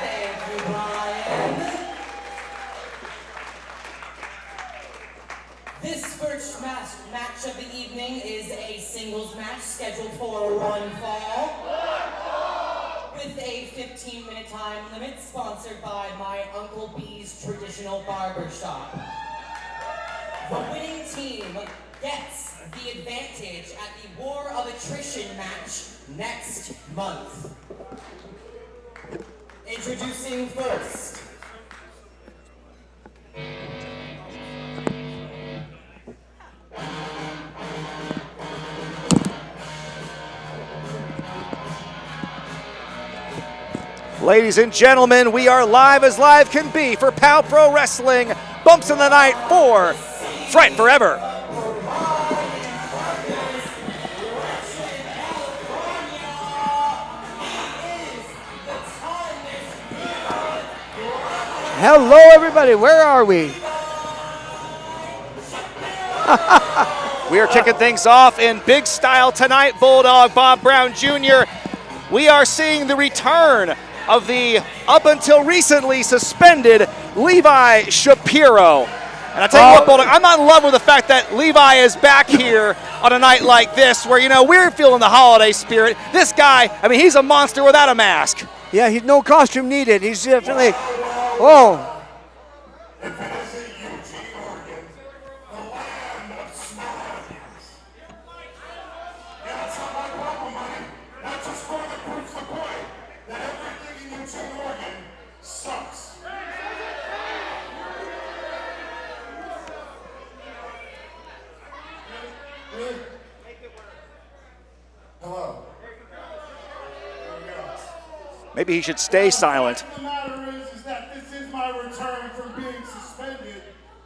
Thank you, Brian. This first match of the evening is a singles match scheduled for one fall. With a 15-minute time limit sponsored by my Uncle B's Traditional Barber Shop. The winning team gets the advantage at the War of Attrition Match next month. Introducing first. Ladies and gentlemen, we are live as live can be for POW Pro Wrestling. Bumps in the night for Fright Forever. Hello, everybody. Where are we? We are kicking things off in big style tonight. Bulldog Bob Brown Jr. We are seeing the return of the up until recently suspended Levi Shapiro. And I tell you what, Bulldog, I'm not in love with the fact that Levi is back here on a night like this where, you know, we're feeling the holiday spirit. This guy, I mean, he's a monster without a mask. Yeah, he's no costume needed. He's definitely, whoa. If it isn't Eugene, Oregon, the land of smiles. Yeah, that's not my problem, honey. That just further proves the point that everything in Eugene, Oregon sucks. Really? Hello. There we go. Maybe he should stay silent. The matter is that this is my return from being suspended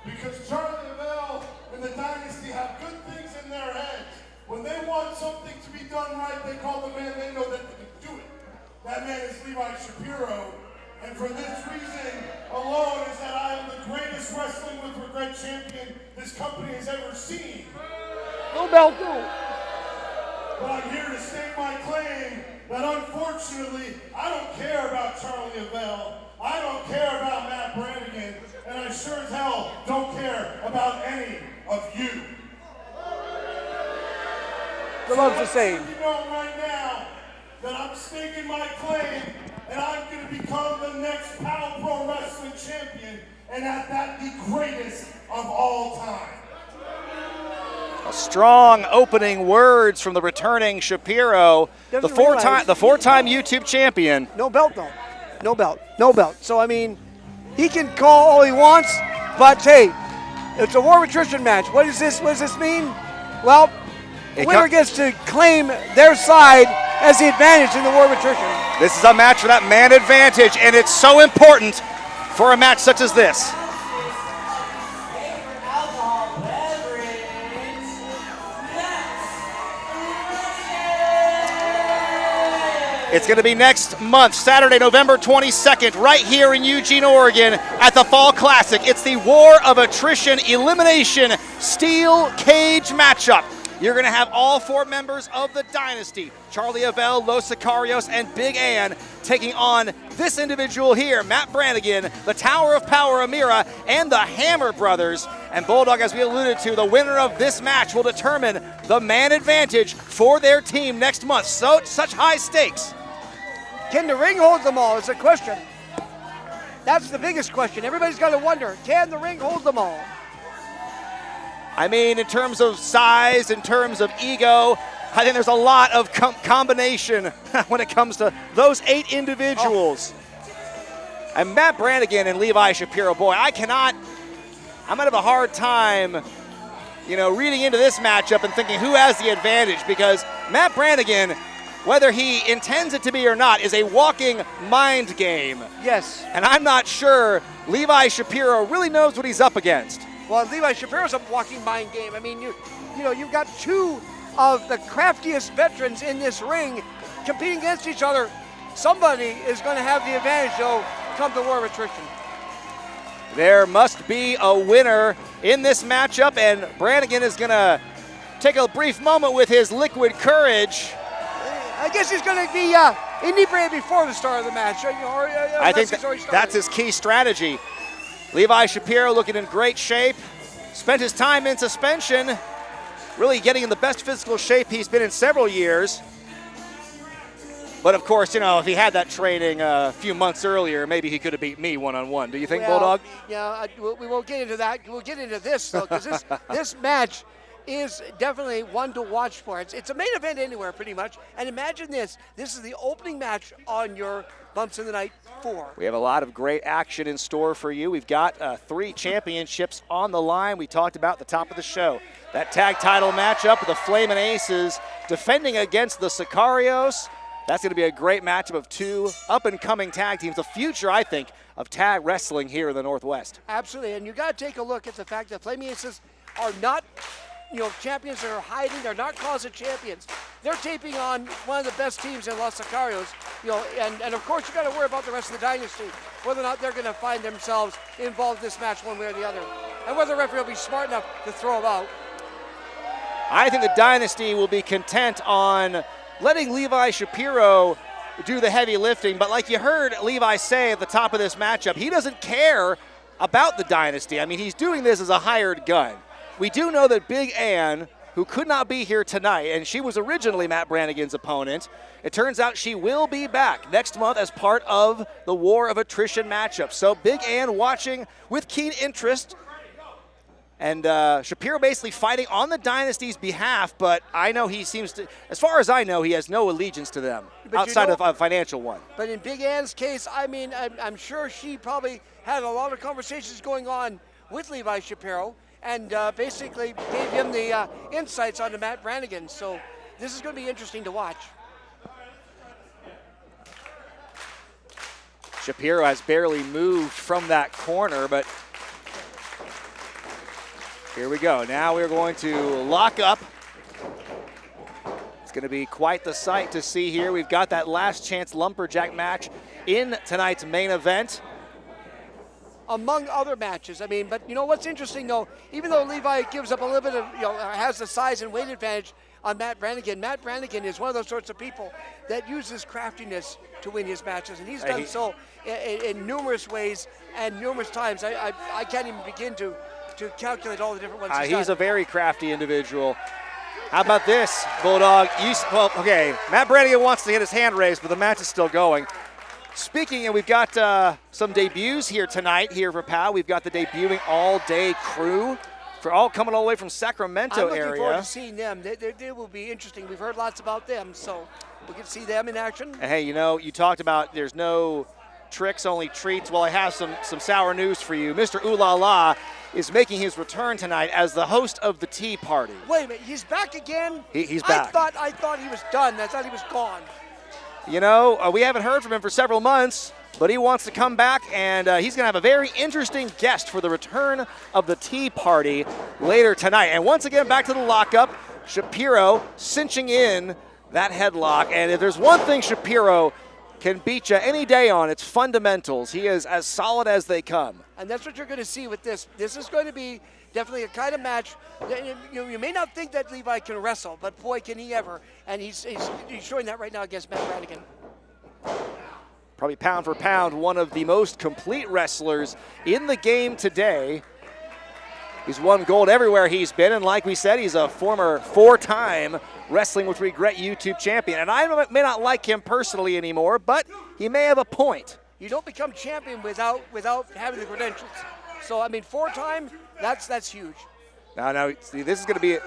because Charly Avell and the Dynasty have good things in their heads. When they want something to be done right, they call the man they know that they can do it. That man is Levi Shapiro. And for this reason alone is that I am the greatest wrestling with regret champion this company has ever seen. No belt, no. But I'm here to state my claim that unfortunately, I don't care about Charly Avell, I don't care about Matt Brannigan, and I sure as hell don't care about any of you. The love's the same. You know right now that I'm staking my claim and I'm going to become the next POW Pro Wrestling Champion, and at that the greatest of all time. Strong opening words from the returning Shapiro, the four-time YouTube champion. No belt, though. No belt. No belt. So, I mean, he can call all he wants, but hey, it's a War of Attrition match. What does this mean? Well, the winner gets to claim their side as the advantage in the War of Attrition. This is a match for that man advantage, and it's so important for a match such as this. It's going to be next month, Saturday, November 22nd, right here in Eugene, Oregon, at the Fall Classic. It's the War of Attrition Elimination Steel Cage matchup. You're going to have all four members of the Dynasty, Charly Avell, Los Sicarios, and Big Ann, taking on this individual here, Matt Brannigan, the Tower of Power Amira, and the Hammer Brothers. And Bulldog, as we alluded to, the winner of this match will determine the man advantage for their team next month. So, such high stakes. Can the ring hold them all? It's a question. That's the biggest question. Everybody's got to wonder, can the ring hold them all? I mean, in terms of size, in terms of ego, I think there's a lot of combination when it comes to those 8 individuals. And Matt Brannigan and Levi Shapiro, boy, I'm gonna have a hard time, you know, reading into this matchup and thinking who has the advantage, because Matt Brannigan, whether he intends it to be or not, is a walking mind game. Yes. And I'm not sure Levi Shapiro really knows what he's up against. Well, Levi Shapiro's a walking mind game. I mean, you know, you've got 2 of the craftiest veterans in this ring competing against each other. Somebody is going to have the advantage, though, come the War of Attrition. There must be a winner in this matchup, and Brannigan is going to take a brief moment with his liquid courage. I guess he's going to be inebriated before the start of the match. I think that's his key strategy. Levi Shapiro looking in great shape. Spent his time in suspension, really getting in the best physical shape he's been in several years. But of course, if he had that training a few months earlier, maybe he could have beat me one-on-one. Do you think, Bulldog? Yeah, we won't get into that. We'll get into this, though, because this match is definitely one to watch for. It's a main event anywhere, pretty much. And imagine this. This is the opening match on your Bumps in the Night 4. We have a lot of great action in store for you. We've got 3 championships on the line. We talked about at the top of the show. That tag title matchup with the Flamin' Aces defending against the Sicarios. That's going to be a great matchup of 2 up-and-coming tag teams. The future, I think, of tag wrestling here in the Northwest. Absolutely, and you got to take a look at the fact that Flaming Aces are not, champions that are hiding. They're not closet champions. They're taping on one of the best teams in Los Sicarios. And of course, you got to worry about the rest of the Dynasty, whether or not they're going to find themselves involved in this match one way or the other, and whether the referee will be smart enough to throw them out. I think the Dynasty will be content on letting Levi Shapiro do the heavy lifting, but like you heard Levi say at the top of this matchup, he doesn't care about the Dynasty. I mean, he's doing this as a hired gun. We do know that Big Ann, who could not be here tonight, and she was originally Matt Brannigan's opponent, it turns out she will be back next month as part of the War of Attrition matchup. So Big Ann watching with keen interest. And Shapiro basically fighting on the Dynasty's behalf, but I know he seems to, as far as I know, he has no allegiance to them outside of a financial one. But in Big Ann's case, I mean, I'm sure she probably had a lot of conversations going on with Levi Shapiro and basically gave him the insights onto Matt Brannigan. So this is going to be interesting to watch. Shapiro has barely moved from that corner, but here we go. Now we're going to lock up. It's going to be quite the sight to see here. We've got that last chance lumberjack match in tonight's main event. Among other matches, I mean, but what's interesting though, even though Levi gives up a little bit of, has the size and weight advantage on Matt Brannigan is one of those sorts of people that uses craftiness to win his matches, and he's done so in numerous ways and numerous times. I can't even begin to calculate all the different ones he's a very crafty individual. How about this, Bulldog? Okay, Matt Brannigan wants to get his hand raised, but the match is still going. Speaking, and we've got some debuts here tonight here for POW. We've got the debuting all-day crew, all coming all the way from Sacramento area. I'm looking forward to seeing them. They will be interesting. We've heard lots about them, so we can see them in action. And hey, you talked about there's no tricks, only treats. Well, I have some sour news for you. Mr. Ooh La La is making his return tonight as the host of the Tea Party. Wait a minute, he's back again? He's back. I thought he was done. I thought he was gone. We haven't heard from him for several months, but he wants to come back, and he's going to have a very interesting guest for the return of the Tea Party later tonight. And once again, back to the lockup. Shapiro cinching in that headlock, and if there's one thing Shapiro can beat you any day on, it's fundamentals. He is as solid as they come. And that's what you're going to see with this. This is going to be definitely a kind of match that you may not think that Levi can wrestle, but boy, can he ever. And he's showing that right now against Matt Brannigan. Probably pound for pound, one of the most complete wrestlers in the game today. He's won gold everywhere he's been, and like we said, he's a former 4-time Wrestling with Regret YouTube champion. And I may not like him personally anymore, but he may have a point. You don't become champion without having the credentials. So, I mean, 4-time, that's huge. Now, see, this is going to be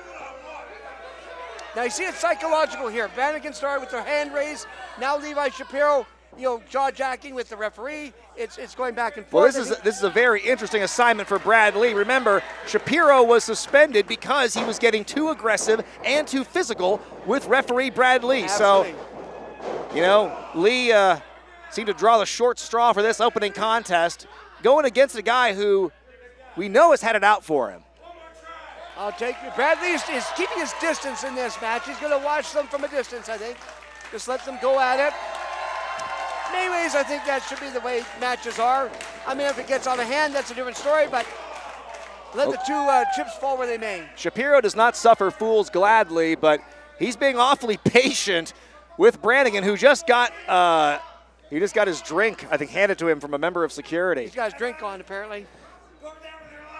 Now, you see it's psychological here. Brannigan started with their hand raised. Now Levi Shapiro, jaw-jacking with the referee. It's going back and forth. Well, this is a very interesting assignment for Brad Lee. Remember, Shapiro was suspended because he was getting too aggressive and too physical with referee Brad Lee. Absolutely. So, Lee seemed to draw the short straw for this opening contest, going against a guy who we know has had it out for him. I'll take it. Bradley is keeping his distance in this match. He's going to watch them from a distance, I think. Just let them go at it. In many ways, I think that should be the way matches are. I mean, if it gets out of hand, that's a different story, but let the two chips fall where they may. Shapiro does not suffer fools gladly, but he's being awfully patient with Brannigan, who just got his drink, I think, handed to him from a member of security. He's got his drink on, apparently.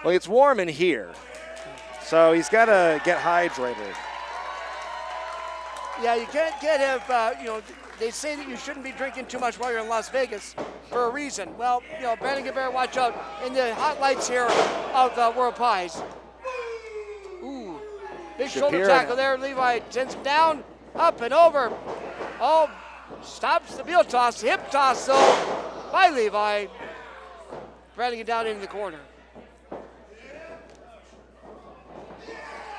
Well, it's warm in here, so he's got to get hydrated. Yeah, you can't have, they say that you shouldn't be drinking too much while you're in Las Vegas for a reason. Well, Brannigan better watch out in the hot lights here of World Pies. Ooh, big shoulder tackle there. Levi sends him down, up and over. Oh, stops the heel toss, hip toss though by Levi. Brannigan down into the corner.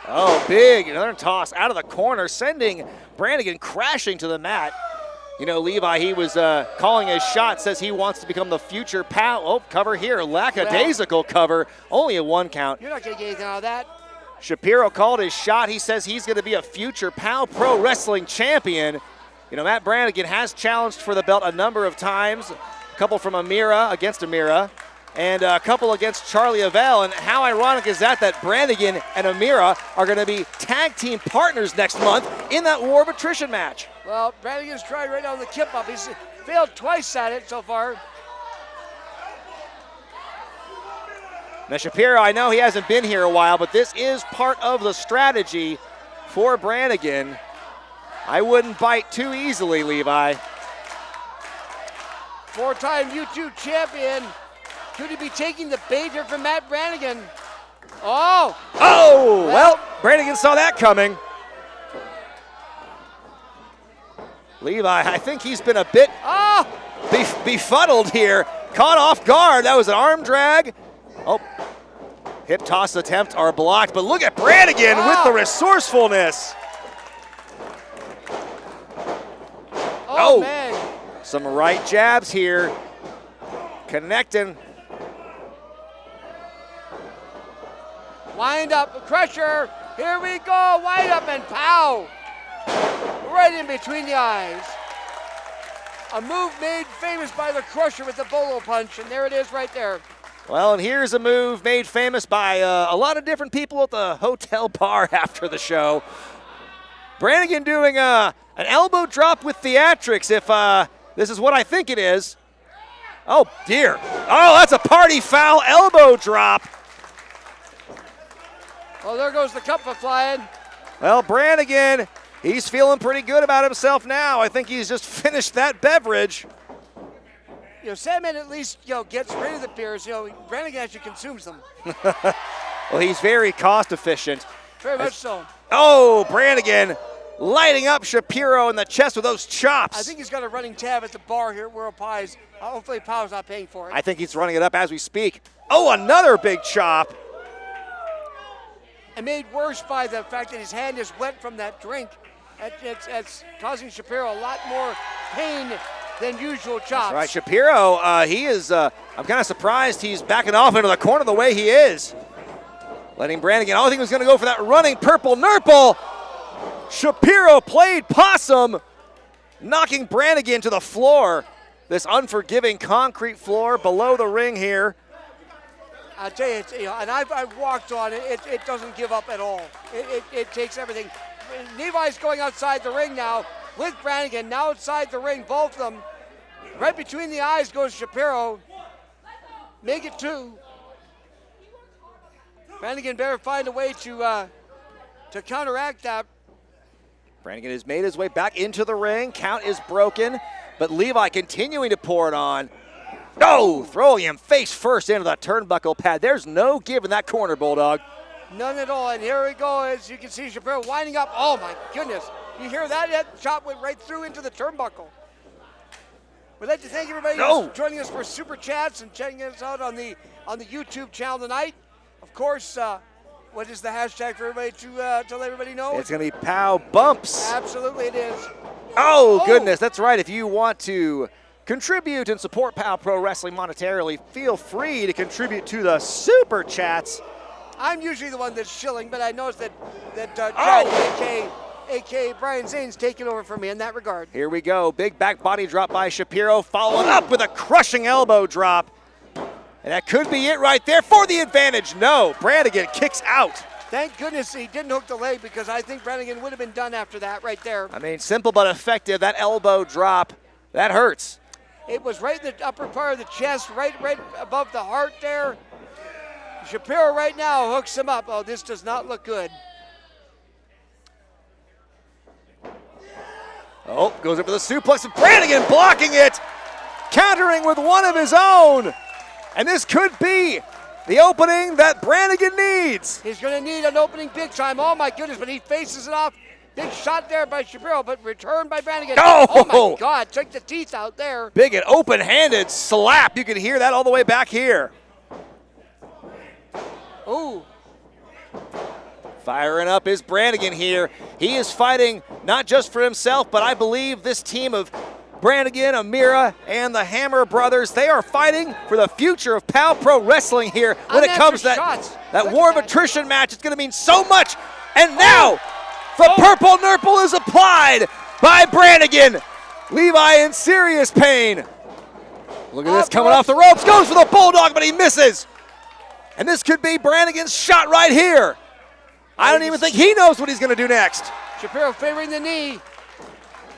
Oh, big, another toss out of the corner, sending Brannigan crashing to the mat. Levi, he was calling his shot, says he wants to become the future pal. Oh, cover here, lackadaisical cover, only a 1 count. You're not going to get anything out of that. Shapiro called his shot. He says he's going to be a future PAL Pro Wrestling champion. Matt Brannigan has challenged for the belt a number of times, a couple from against Amira, and a couple against Charly Avell. And how ironic is that Brannigan and Amira are going to be tag team partners next month in that War of Attrition match. Well, Brannigan's trying right now on the kip up. He's failed twice at it so far. Now Shapiro, I know he hasn't been here a while, but this is part of the strategy for Brannigan. I wouldn't bite too easily, Levi. 4-time YouTube champion. Could he be taking the bait here from Matt Brannigan? Oh! Oh! Well, Brannigan saw that coming. Levi, I think he's been a bit befuddled here. Caught off guard. That was an arm drag. Oh, hip toss attempts are blocked, but look at Brannigan with the resourcefulness. Oh, man. Some right jabs here. Connecting. Wind up, crusher. Here we go. Wind up and pow. Right in between the eyes. A move made famous by the crusher with the bolo punch, and there it is right there. Well, and here's a move made famous by a lot of different people at the hotel bar after the show. Brannigan doing an elbow drop with theatrics, if this is what I think it is. Oh, dear. Oh, that's a party foul elbow drop. Oh, there goes the cup flying. Well, Brannigan, he's feeling pretty good about himself now. I think he's just finished that beverage. Sandman at least, gets rid of the beers. Brannigan actually consumes them. Well, he's very cost efficient. Very much so. Oh, Brannigan lighting up Shapiro in the chest with those chops. I think he's got a running tab at the bar here at World Pies. Hopefully Powell's not paying for it. I think he's running it up as we speak. Oh, another big chop. And made worse by the fact that his hand is wet from that drink. It's causing Shapiro a lot more pain than usual chops. That's right, Shapiro, he is, I'm kind of surprised he's backing off into the corner the way he is. Letting Brannigan, I think he was going to go for that running purple nurple. Shapiro played possum, knocking Brannigan to the floor. This unforgiving concrete floor below the ring here. I'll tell you, and I've walked on it. It doesn't give up at all. It takes everything. Levi's going outside the ring now with Brannigan. Now outside the ring, both of them. Right between the eyes goes Shapiro. Make it 2. Brannigan better find a way to counteract that. Brannigan has made his way back into the ring. Count is broken, but Levi continuing to pour it on. Oh, throwing him face first into the turnbuckle pad. There's no give in that corner, Bulldog. None at all, and here we go. As you can see, Shapiro winding up. Oh, my goodness. You hear that? That shot went right through into the turnbuckle. We'd like to thank everybody who's joining us for Super Chats and checking us out on the YouTube channel tonight. Of course, what is the hashtag for everybody to let everybody know? It's going to be Pow Bumps. Absolutely it is. Oh, goodness, that's right. If you want to contribute and support PAL Pro Wrestling monetarily, feel free to contribute to the Super Chats. I'm usually the one that's shilling, but I noticed that Chad, a.k.a. Brian Zane's taking over for me in that regard. Here we go. Big back body drop by Shapiro, following up with a crushing elbow drop. And that could be it right there for the advantage. No, Brannigan kicks out. Thank goodness he didn't hook the leg, because I think Brannigan would have been done after that right there. I mean, simple but effective. That elbow drop, that hurts. It was right in the upper part of the chest, right above the heart there. Shapiro right now hooks him up. Oh, this does not look good. Oh, goes up for the suplex, and Brannigan blocking it, countering with one of his own. And this could be the opening that Brannigan needs. He's going to need an opening big time. Oh, my goodness, but he faces it off. Big shot there by Shapiro, but returned by Brannigan. Oh my God, took the teeth out there. Big and open-handed slap. You can hear that all the way back here. Ooh. Firing up is Brannigan here. He is fighting not just for himself, but I believe this team of Brannigan, Amira, and the Hammer Brothers, they are fighting for the future of PAL Pro Wrestling here when it comes to that War of Attrition match. It's going to mean so much. And now, the purple nurple is applied by Brannigan. Levi in serious pain. Look at this, coming off the ropes, goes for the bulldog, but he misses. And this could be Brannigan's shot right here. I don't even think he knows what he's going to do next. Shapiro favoring the knee.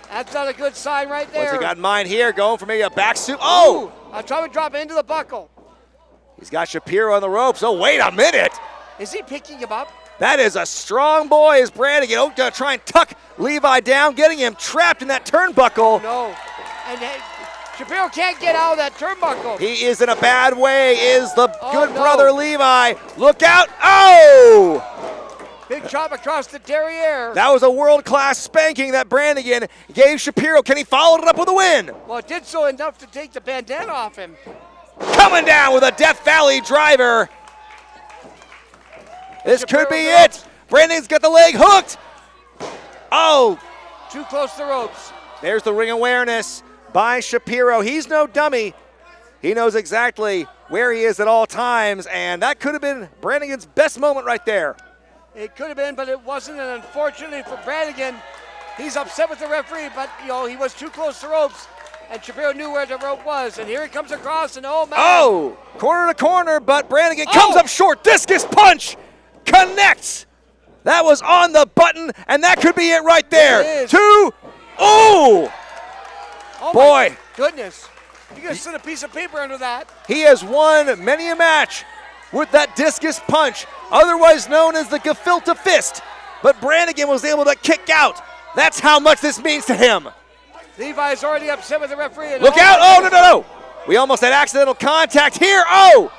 That's not a good sign right there. What's he got in mind here? Going for maybe a back soup. Oh! A trying to drop into the buckle. He's got Shapiro on the ropes. Oh, wait a minute. Is he picking him up? That is a strong boy, is Brannigan. Oh, gonna try and tuck Levi down, getting him trapped in that turnbuckle. No. And Shapiro can't get out of that turnbuckle. He is in a bad way, is the good brother Levi. Look out. Oh! Big chop across the derriere. That was a world-class spanking that Brannigan gave Shapiro. Can he follow it up with a win? Well, it did so enough to take the bandana off him. Coming down with a Death Valley driver. This Shapiro could be it. Brannigan's got the leg hooked. Oh. Too close to the ropes. There's the ring awareness by Shapiro. He's no dummy. He knows exactly where he is at all times, and that could have been Brannigan's best moment right there. It could have been, but it wasn't, and unfortunately for Brannigan, he's upset with the referee, but, you know, he was too close to ropes, and Shapiro knew where the rope was, and here he comes across, and oh, man. Oh, corner to corner, but Brannigan comes up short. Discus punch connects. That was on the button, and that could be it right there. Two. Oh, boy. My goodness. You can sit a piece of paper under that. He has won many a match with that discus punch, otherwise known as the gefilte fist. But Brannigan was able to kick out. That's how much this means to him. Levi's already upset with the referee. Look out. Oh, no. We almost had accidental contact here. Oh.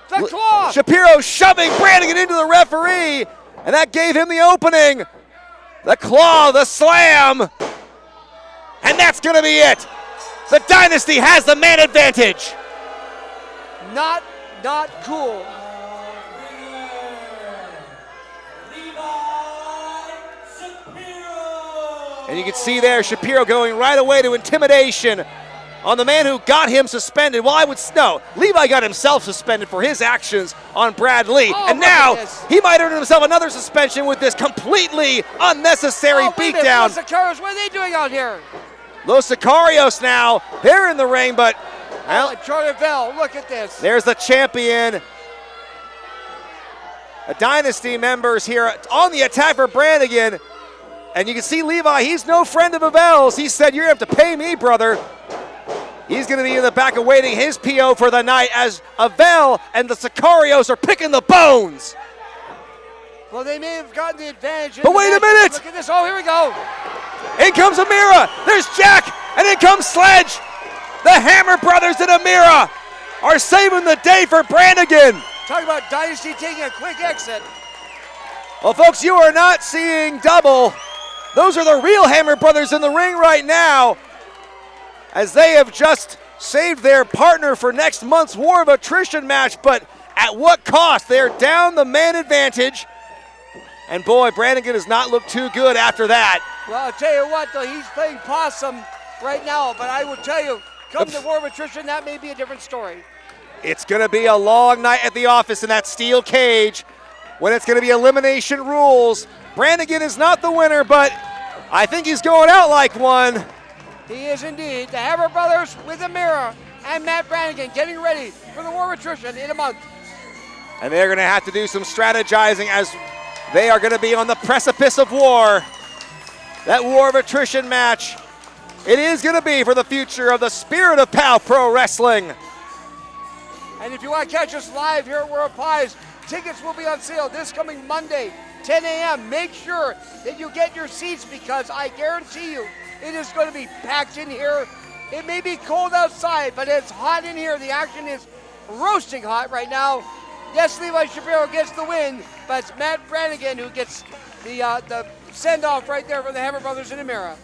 The claw. Shapiro shoving Brannigan into the referee, and that gave him the opening. The claw, the slam. And that's going to be it. The Dynasty has the man advantage. Not cool. And you can see there Shapiro going right away to intimidation on the man who got him suspended. Well, Levi got himself suspended for his actions on Brad Lee. Oh, and now he might earn himself another suspension with this completely unnecessary beatdown. Los Sicarios, what are they doing out here? Los Sicarios now, they're in the ring, but well, Charly Avell, look at this. There's the champion. A Dynasty members here on the attack for Brannigan. And you can see Levi, he's no friend of Avell's. He said, you're going to have to pay me, brother. He's going to be in the back awaiting his PO for the night as Avell and the Sicarios are picking the bones. Well, they may have gotten the advantage. But wait a minute. Look at this. Oh, here we go. In comes Amira. There's Jack. And in comes Sledge. The Hammer Brothers and Amira are saving the day for Brannigan. Talk about Dynasty taking a quick exit. Well, folks, you are not seeing double. Those are the real Hammer Brothers in the ring right now, as they have just saved their partner for next month's War of Attrition match, but at what cost? They're down the man advantage. And boy, Brannigan does not look too good after that. Well, I'll tell you what, though, he's playing possum right now, but I will tell you, come to War of Attrition, that may be a different story. It's going to be a long night at the office in that steel cage when it's going to be elimination rules. Brannigan is not the winner, but I think he's going out like one. He is indeed. The Hammer Brothers with Amira and Matt Brannigan getting ready for the War of Attrition in a month. And they're going to have to do some strategizing as they are going to be on the precipice of war. That War of Attrition match, it is going to be for the future of the Spirit of POW Pro Wrestling. And if you want to catch us live here at War of Pies, tickets will be on sale this coming Monday, 10 a.m. Make sure that you get your seats because I guarantee you it is going to be packed in here. It may be cold outside, but it's hot in here. The action is roasting hot right now. Yes, Levi Shapiro gets the win, but it's Matt Brannigan who gets the send-off right there from the Hammer Brothers in Emira.